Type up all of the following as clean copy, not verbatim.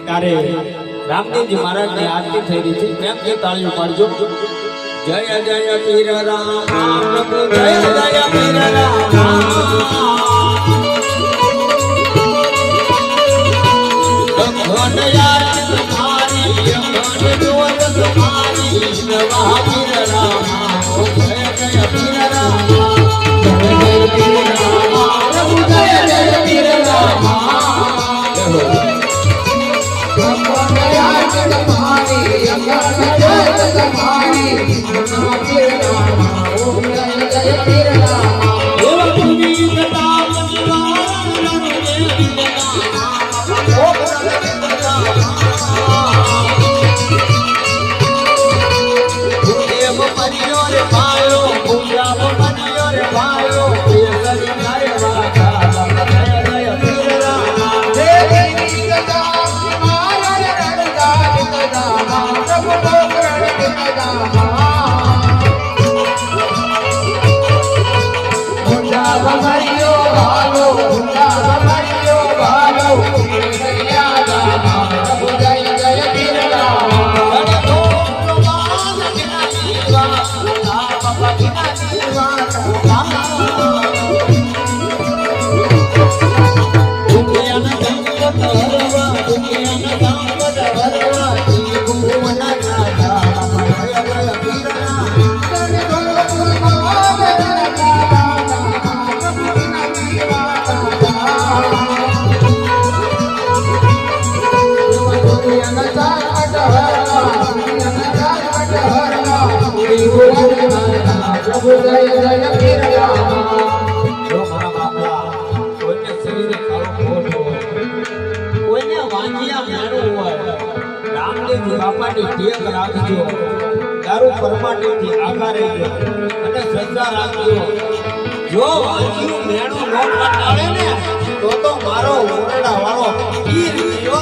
તારે રામદેવજી મહારાજની આરતી થઈ રહી છે, પ્રેમથી તાળીઓ પાડજો. જય જય પીર રામ પ્રભુ, જય જય પીર રામ. બાપાની ટેક રાખજો, દારૂ પરમાટીથી આગા રહેજો અને શ્રદ્ધા રાખજો. જો વાંચ્યું મેણું નો પટાવે ને તો મારો ઓરડા વાળો પીર ગયો.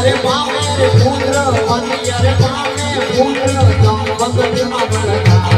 રે પામે રે પુત્ર, રે પામે પુત્ર, ભગત માં